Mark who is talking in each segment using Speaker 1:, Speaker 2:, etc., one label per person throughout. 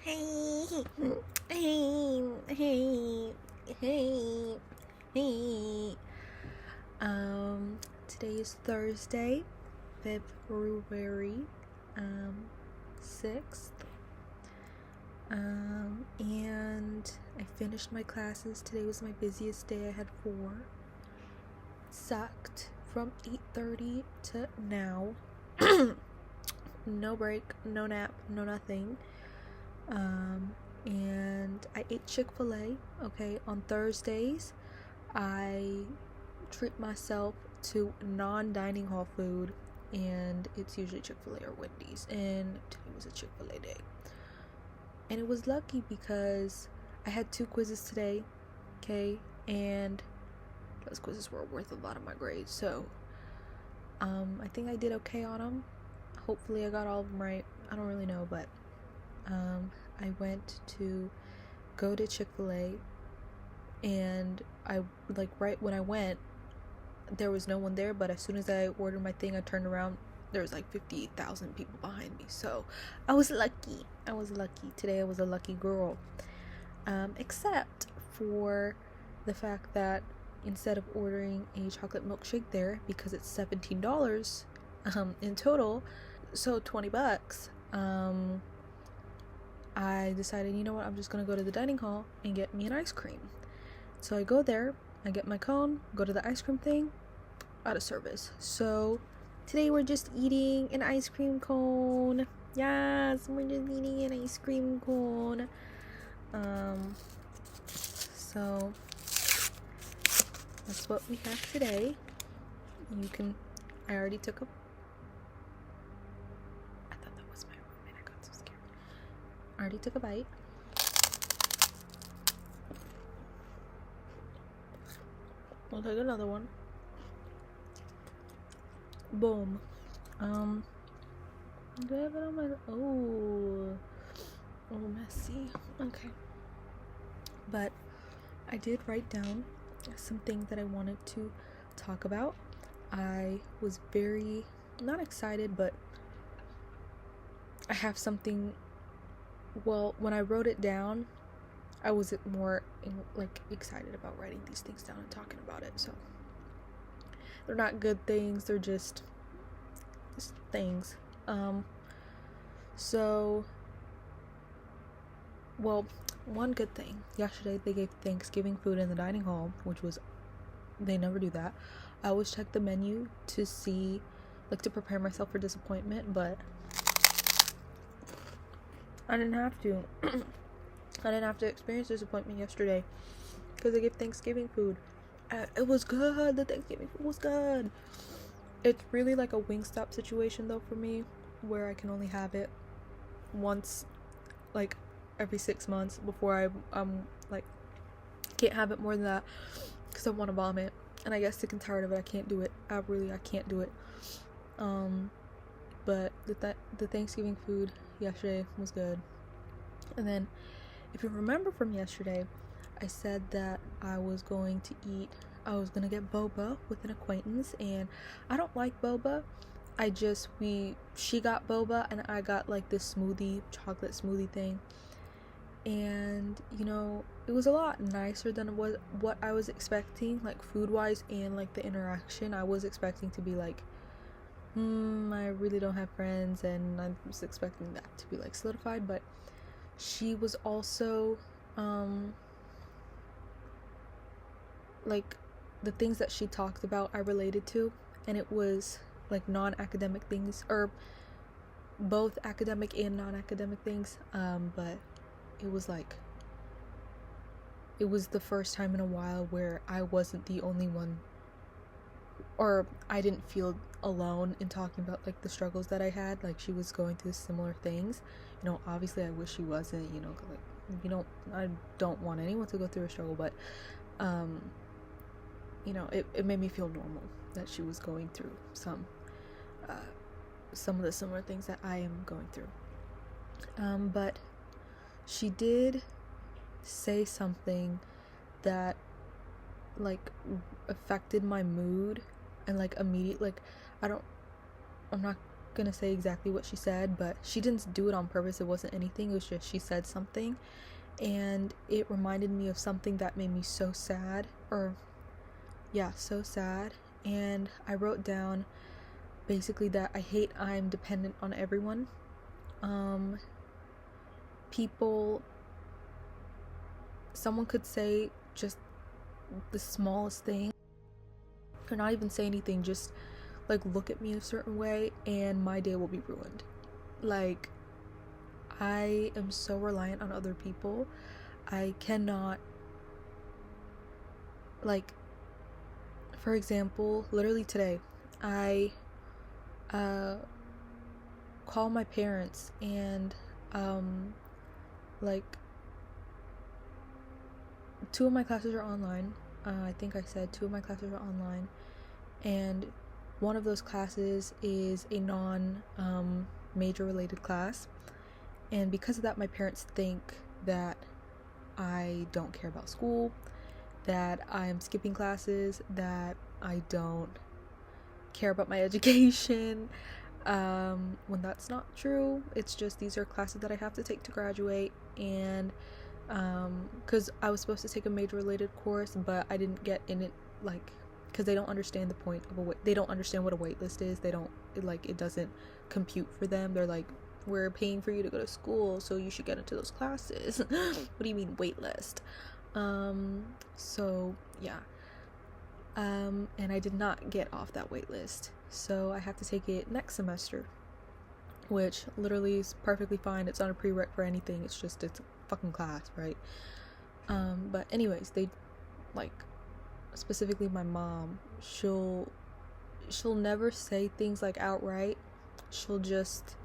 Speaker 1: Hey, hey, hey, hey, hey. Today is Thursday, February, 6th. And I finished my classes. Today was my busiest day. I had 4. Sucked from 8:30 to now. No break, no nap, no nothing. And I ate Chick-fil-A. Okay, on Thursdays I treat myself to non-dining hall food, and it's usually Chick-fil-A or Wendy's, and today was a Chick-fil-A day. And it was lucky because I had 2 quizzes today, okay, and those quizzes were worth a lot of my grades, so I think I did okay on them. Hopefully I got all of them right. I don't really know, but I went to go to Chick-fil-A, and right when I went, there was no one there, but as soon as I ordered my thing, I turned around, there was like 50,000 people behind me. So I was lucky. Today I was a lucky girl. Except for the fact that instead of ordering a chocolate milkshake there, because it's $17 in total, so $20, I decided, you know what, I'm just gonna go to the dining hall and get me an ice cream. So I go there, I get my cone, go to the ice cream thing, out of service. So today we're just eating an ice cream cone. Yes, we're just eating an ice cream cone. So that's what we have today. I already took a I already took a bite. I'll take another one. Boom. Do I have it on my... Oh, messy. Okay. But I did write down some things that I wanted to talk about. I was very, not excited, but I have something... Well, when I wrote it down, I was more excited about writing these things down and talking about it. So they're not good things, they're just things. One good thing, yesterday they gave Thanksgiving food in the dining hall, they never do that. I always check the menu to see, to prepare myself for disappointment, but I didn't have to. I didn't have to experience disappointment yesterday because they gave Thanksgiving food. It was good. The Thanksgiving food was good. It's really like a Wingstop situation though for me, where I can only have it once, every 6 months before I'm can't have it more than that because I want to vomit. And I get sick and tired of it. I can't do it. I can't do it. But the Thanksgiving food yesterday was good. And then, if you remember from yesterday, I said that I was gonna get boba with an acquaintance, and I don't like boba. She got boba and I got this chocolate smoothie thing, and it was a lot nicer than what I was expecting, food wise, and the interaction. I was expecting to be I really don't have friends, and I was expecting that to be solidified, but she was also the things that she talked about I related to, and it was non-academic things, or both academic and non-academic things, but it was the first time in a while where I wasn't the only one, or I didn't feel alone in talking about the struggles that I had. She was going through similar things. Obviously I wish she wasn't, I don't want anyone to go through a struggle, but it made me feel normal that she was going through some of the similar things that I am going through. But she did say something that affected my mood, and immediately I'm not gonna say exactly what she said, but she didn't do it on purpose. It wasn't anything. It was just she said something, and it reminded me of something that made me so sad, so sad. And I wrote down basically that I hate I'm dependent on everyone. Someone could say just the smallest thing, or not even say anything, just like look at me a certain way, and my day will be ruined. Like, I am so reliant on other people. I cannot, like, for example, literally today, I call my parents, and like, 2 of my classes are online. I think I said 2 of my classes are online, and one of those classes is a non-major related class, and because of that, my parents think that I don't care about school, that I am skipping classes, that I don't care about my education, when that's not true. It's just these are classes that I have to take to graduate, and because I was supposed to take a major related course, but I didn't get in it, like, because they don't understand the point of they don't understand what a waitlist is. They don't, it doesn't compute for them. They're like, we're paying for you to go to school, so you should get into those classes. What do you mean waitlist? So yeah, and I did not get off that waitlist, so I have to take it next semester, which literally is perfectly fine. It's not a prereq for anything. It's a fucking class, right? But anyways, they, like, specifically my mom, she'll never say things like outright. She'll just,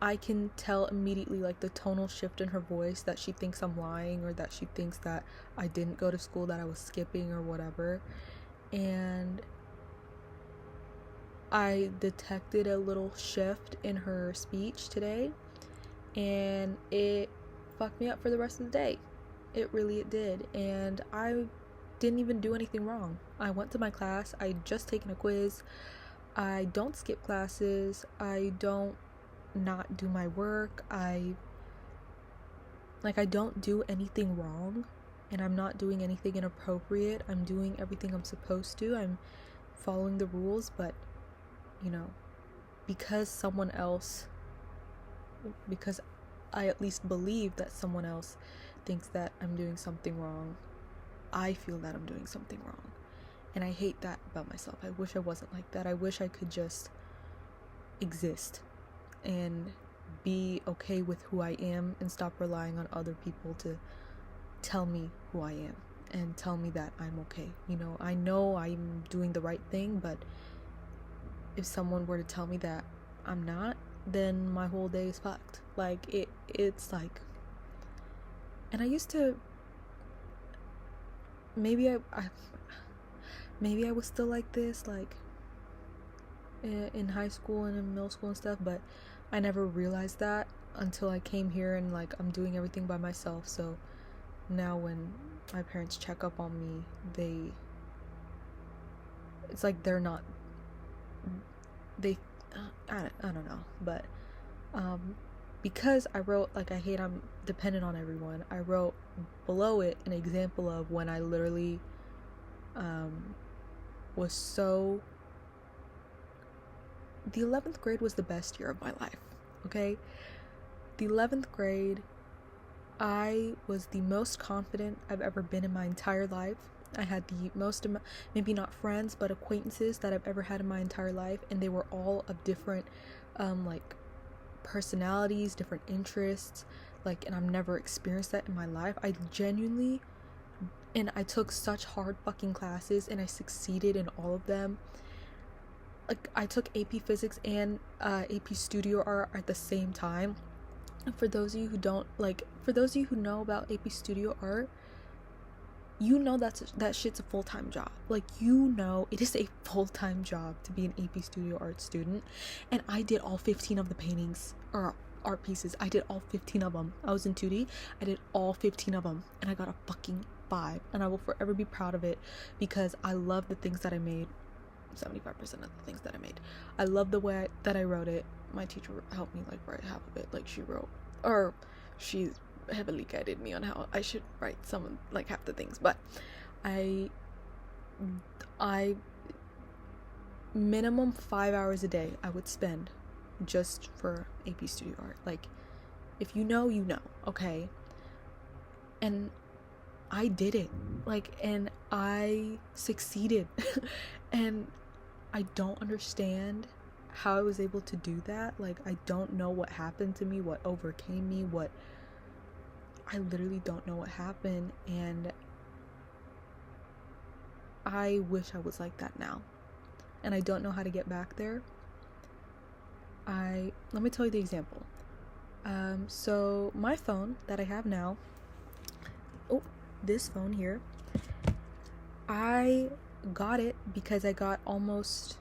Speaker 1: I can tell immediately, like, the tonal shift in her voice, that she thinks I'm lying, or that she thinks that I didn't go to school, that I was skipping or whatever. And I detected a little shift in her speech today, and it fucked me up for the rest of the day. It did. And I didn't even do anything wrong. I went to my class. I just taken a quiz. I don't skip classes. I don't not do my work. I don't do anything wrong, and I'm not doing anything inappropriate. I'm doing everything I'm supposed to. I'm following the rules, but because I at least believe that someone else thinks that I'm doing something wrong, I feel that I'm doing something wrong. And I hate that about myself. I wish I wasn't like that. I wish I could just exist and be okay with who I am, and stop relying on other people to tell me who I am and tell me that I'm okay. I know I'm doing the right thing, but if someone were to tell me that I'm not, then my whole day is fucked. Like, it's like, and I used to, maybe I was still like this, like, in high school and in middle school and stuff, but I never realized that until I came here, and, like, I'm doing everything by myself. So now when my parents check up on me, it's like I don't know, but because I wrote, like, I hate I'm dependent on everyone, I wrote below it an example of when I literally was so, the 11th grade was the best year of my life, okay? The 11th grade, I was the most confident I've ever been in my entire life. I had the most, maybe not friends, but acquaintances that I've ever had in my entire life, and they were all of different, like, personalities, different interests, like, and I've never experienced that in my life. I genuinely, and I took such hard fucking classes, and I succeeded in all of them. Like, I took AP Physics and AP Studio Art at the same time. And for those of you who know about AP Studio Art, that shit's a full-time job. Like, it is a full-time job to be an AP Studio Art student. And I did all 15 of the paintings, or art pieces. I did all 15 of them. I was in 2D. I did all 15 of them, and I got a fucking 5. And I will forever be proud of it, because I love the things that I made. 75% of the things that I made. I love the way that I wrote it. My teacher helped me like write half of it. Like she heavily guided me on how I should write some of like half the things. But I minimum 5 hours a day I would spend just for AP Studio Art. Like, if you know, you know, okay? And I did it, like, and I succeeded. And I don't understand how I was able to do that. Like, I don't know what happened to me, what overcame me, I literally don't know what happened, and I wish I was like that now. And I don't know how to get back there. Let me tell you the example. So my phone that I have now, this phone here, I got it because I got almost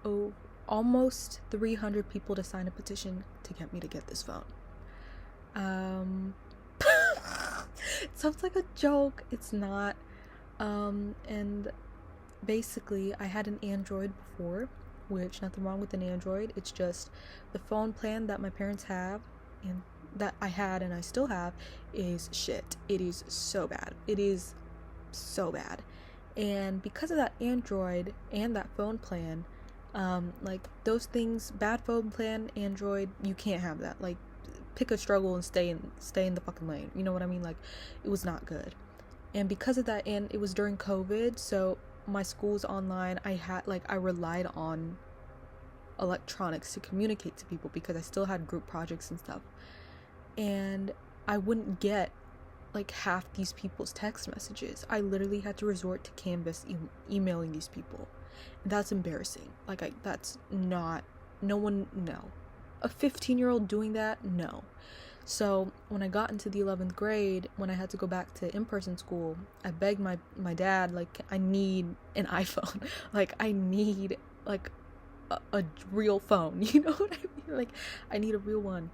Speaker 1: 300 people to sign a petition to get me to get this phone. It sounds like a joke. It's not. And basically I had an Android before, which nothing wrong with an Android. It's just the phone plan that my parents have and that I had and I still have is shit. It is so bad. It is so bad. And because of that Android and that phone plan, like those things, bad phone plan, Android, you can't have that. Like, pick a struggle and stay in the fucking lane. You know what I mean? Like, it was not good. And because of that, and it was during COVID, so my school's online, I relied on electronics to communicate to people because I still had group projects and stuff. And I wouldn't get like half these people's text messages. I literally had to resort to Canvas emailing these people. And that's embarrassing. Like, that's not, no one, no. A 15-year-old doing that? No. So when I got into the 11th grade, when I had to go back to in-person school, I begged my dad, like, I need an iPhone. Like, I need like a real phone. You know what I mean? Like, I need a real one.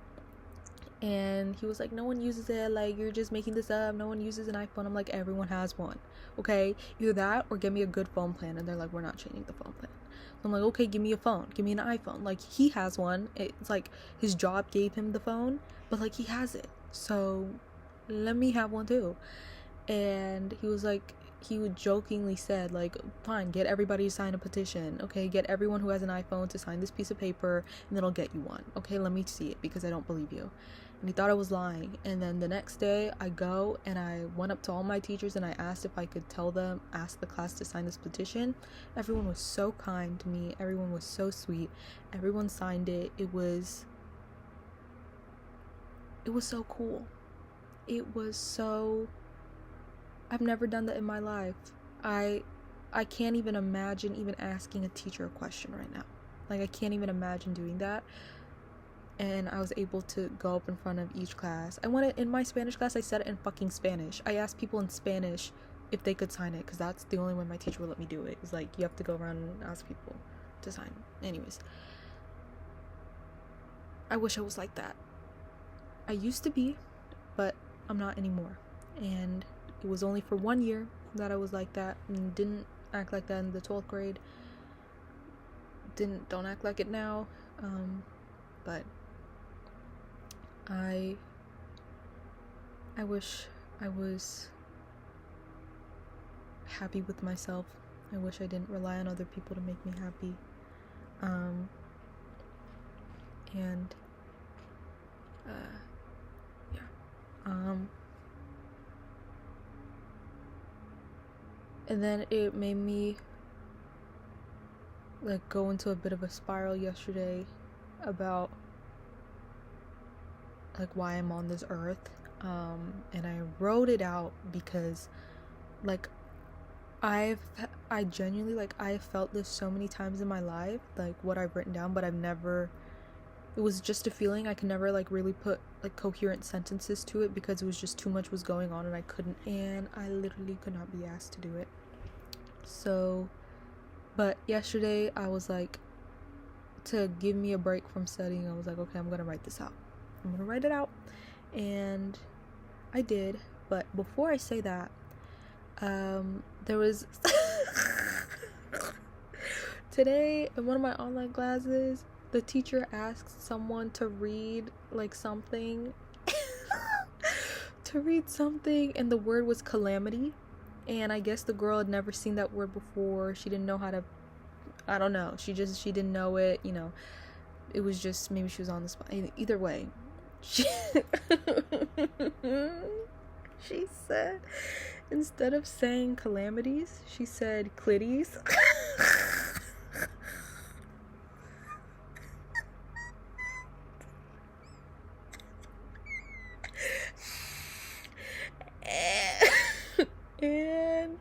Speaker 1: And he was like, no one uses it, like, you're just making this up, no one uses an iPhone. I'm like, everyone has one, okay? Either that or give me a good phone plan. And they're like, we're not changing the phone plan. So I'm like, okay, give me a phone, give me an iPhone. Like, he has one. It's like his job gave him the phone, but like, he has it, so let me have one too. And he was like, he would jokingly said, like, fine, get everybody to sign a petition, okay? Get everyone who has an iPhone to sign this piece of paper, and then I'll get you one, okay? Let me see it, because I don't believe you. And he thought I was lying. And then the next day, I go and I went up to all my teachers and I asked if I could ask the class to sign this petition. Everyone was so kind to me. Everyone was so sweet. Everyone signed it. It was so cool. I've never done that in my life. I can't even imagine even asking a teacher a question right now. Like, I can't even imagine doing that. And I was able to go up in front of each class. In my Spanish class, I said it in fucking Spanish. I asked people in Spanish if they could sign it, because that's the only way my teacher would let me do it. It's like, you have to go around and ask people to sign. Anyways, I wish I was like that. I used to be, but I'm not anymore. And it was only for 1 year that I was like that, and didn't act like that in the 12th grade. Don't act like it now. But I wish I was happy with myself. I wish I didn't rely on other people to make me happy. And then it made me like go into a bit of a spiral yesterday about like why I'm on this earth. And I wrote it out because like I genuinely, like, I felt this so many times in my life, like what I've written down, but it was just a feeling. I could never like really put like coherent sentences to it because it was just too much was going on and I literally could not be asked to do it. So, but yesterday I was like, to give me a break from studying, I was like, okay, I'm gonna write this out. I'm gonna write it out. And I did. But before I say that, there was today in one of my online classes, the teacher asked someone to read like something and the word was calamity, and I guess the girl had never seen that word before. She didn't know how to, I don't know, she didn't know it, you know. It was just, maybe she was on the spot. Either way, she said, instead of saying calamities, she said clitties. And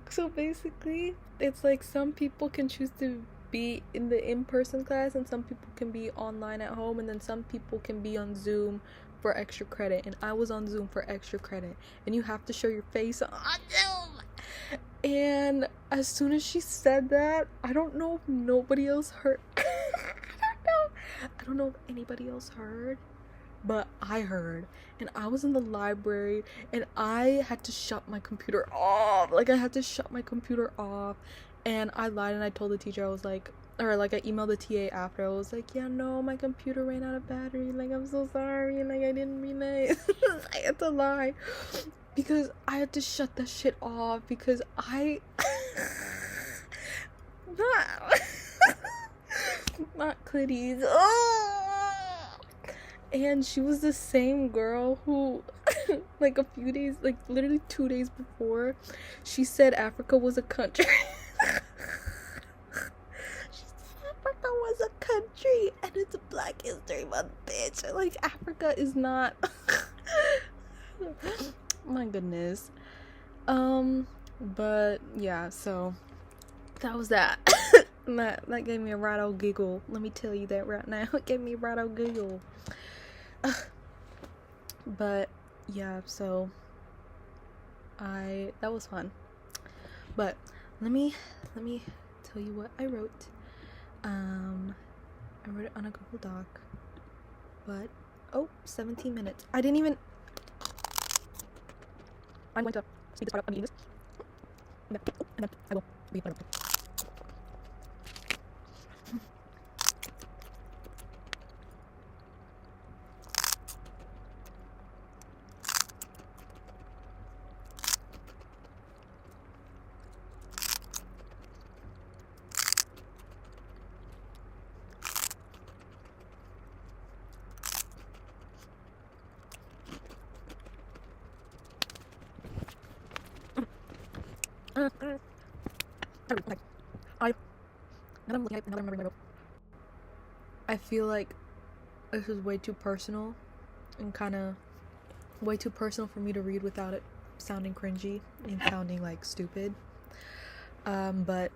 Speaker 1: so basically, it's like some people can choose to be in the in-person class and some people can be online at home, and then some people can be on Zoom for extra credit, and I was on Zoom for extra credit, and you have to show your face on Zoom. And as soon as she said that, I don't know if nobody else heard. I don't know if anybody else heard, but I heard, and I was in the library, and I had to shut my computer off. Like, I had to shut my computer off, and I lied, and I told the teacher, I was like, or like I emailed the TA after, I was like, yeah, no, my computer ran out of battery, like, I'm so sorry, like, I didn't mean it. I had to lie, because I had to shut that shit off, because not clitties. And she was the same girl who, like, a few days, like, literally 2 days before, she said Africa was a country. She said Africa was a country, and it's a Black History Month, bitch. Like, Africa is not. My goodness. But, yeah, so, that was that. That gave me a right old giggle. Let me tell you that right now. It gave me a right old giggle. But yeah, so that was fun. But let me tell you what I wrote. I wrote it on a Google Doc. But 17 minutes. I'm going to speed this part up on English. And then I will read what I wrote. I feel like this is way too personal and kind of way too personal for me to read without it sounding cringy and sounding like stupid. But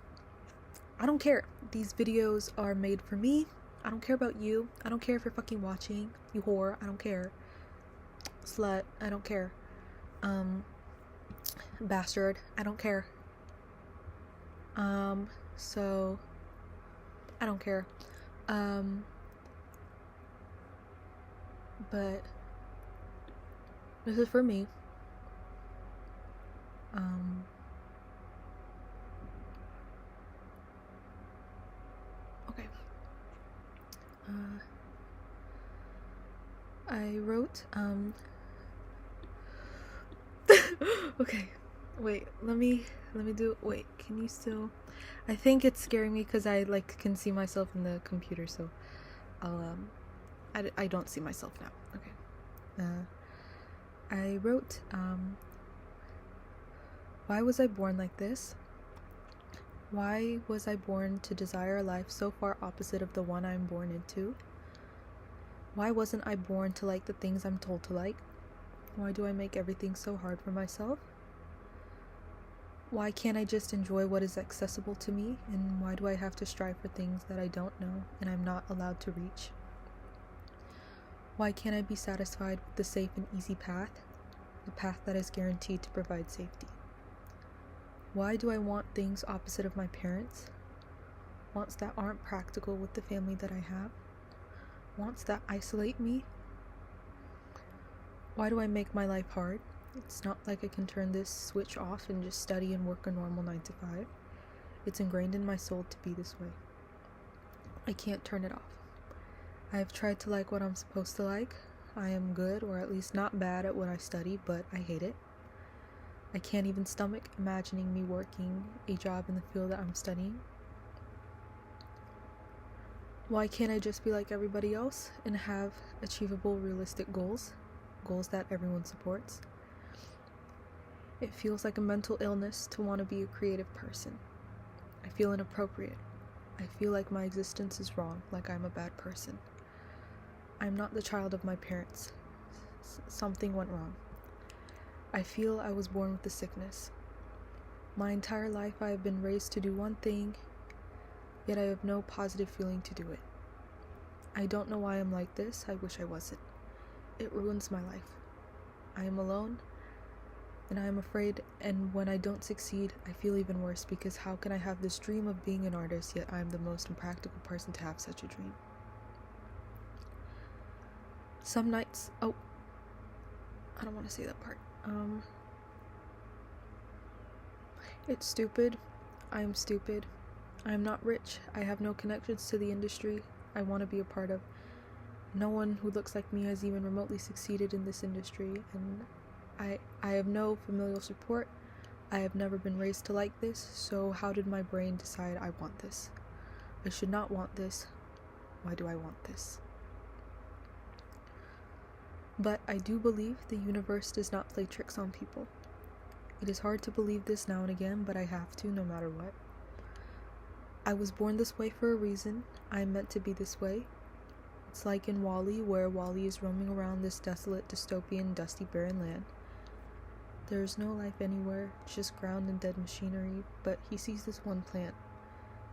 Speaker 1: I don't care. These videos are made for me. I don't care about you. I don't care if you're fucking watching, you whore. I don't care. Slut. I don't care. Bastard. I don't care. So I don't care. But this is for me. Okay. I wrote, okay, wait, let me do, wait, can you still, I think it's scaring me because I, like, can see myself in the computer, so I'll, I don't see myself now. Okay. I wrote, why was I born like this? Why was I born to desire a life so far opposite of the one I'm born into? Why wasn't I born to like the things I'm told to like? Why do I make everything so hard for myself? Why can't I just enjoy what is accessible to me? And why do I have to strive for things that I don't know and I'm not allowed to reach? Why can't I be satisfied with the safe and easy path? The path that is guaranteed to provide safety. Why do I want things opposite of my parents? Wants that aren't practical with the family that I have? Wants that isolate me? Why do I make my life hard? It's not like I can turn this switch off and just study and work a normal 9 to 5. It's ingrained in my soul to be this way. I can't turn it off. I have tried to like what I'm supposed to like. I am good, or at least not bad, at what I study, but I hate it. I can't even stomach imagining me working a job in the field that I'm studying. Why can't I just be like everybody else and have achievable, realistic goals that everyone supports? It feels like a mental illness to want to be a creative person. I feel inappropriate. I feel like my existence is wrong, like I'm a bad person. I'm not the child of my parents. Something went wrong. I feel I was born with the sickness. My entire life I have been raised to do one thing, yet I have no positive feeling to do it. I don't know why I'm like this. I wish I wasn't. It ruins my life. I am alone, and I am afraid, and when I don't succeed, I feel even worse, because how can I have this dream of being an artist, yet I am the most impractical person to have such a dream? Some nights, I don't want to say that part. It's stupid. I am stupid. I am not rich. I have no connections to the industry I want to be a part of. No one who looks like me has even remotely succeeded in this industry, and I have no familial support. I have never been raised to like this, so how did my brain decide I want this? I should not want this. Why do I want this? But I do believe the universe does not play tricks on people. It is hard to believe this now and again, but I have to, no matter what. I was born this way for a reason. I am meant to be this way. It's like in WALL-E, where WALL-E is roaming around this desolate, dystopian, dusty, barren land. There is no life anywhere, just ground and dead machinery, but he sees this one plant,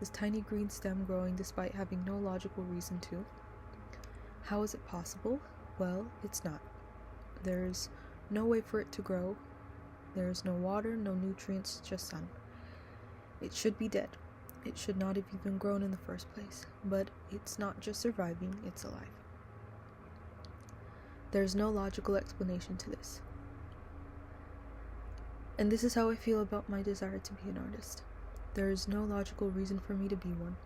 Speaker 1: this tiny green stem growing despite having no logical reason to. How is it possible? Well, it's not. There's no way for it to grow. There's no water, no nutrients, just sun. It should be dead. It should not have even grown in the first place. But it's not just surviving, it's alive. There's no logical explanation to this. And this is how I feel about my desire to be an artist. There is no logical reason for me to be one.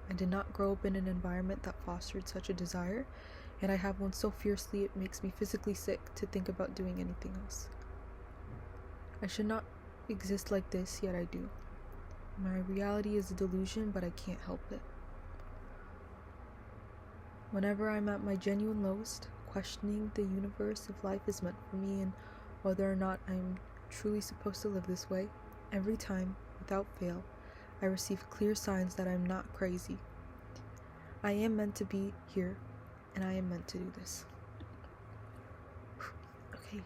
Speaker 1: I did not grow up in an environment that fostered such a desire, and I have one so fiercely it makes me physically sick to think about doing anything else. I should not exist like this, yet I do. My reality is a delusion, but I can't help it. Whenever I'm at my genuine lowest, questioning the universe if life is meant for me and whether or not I'm truly supposed to live this way, every time, without fail, I receive clear signs that I'm not crazy. I am meant to be here, and I am meant to do this. Okay,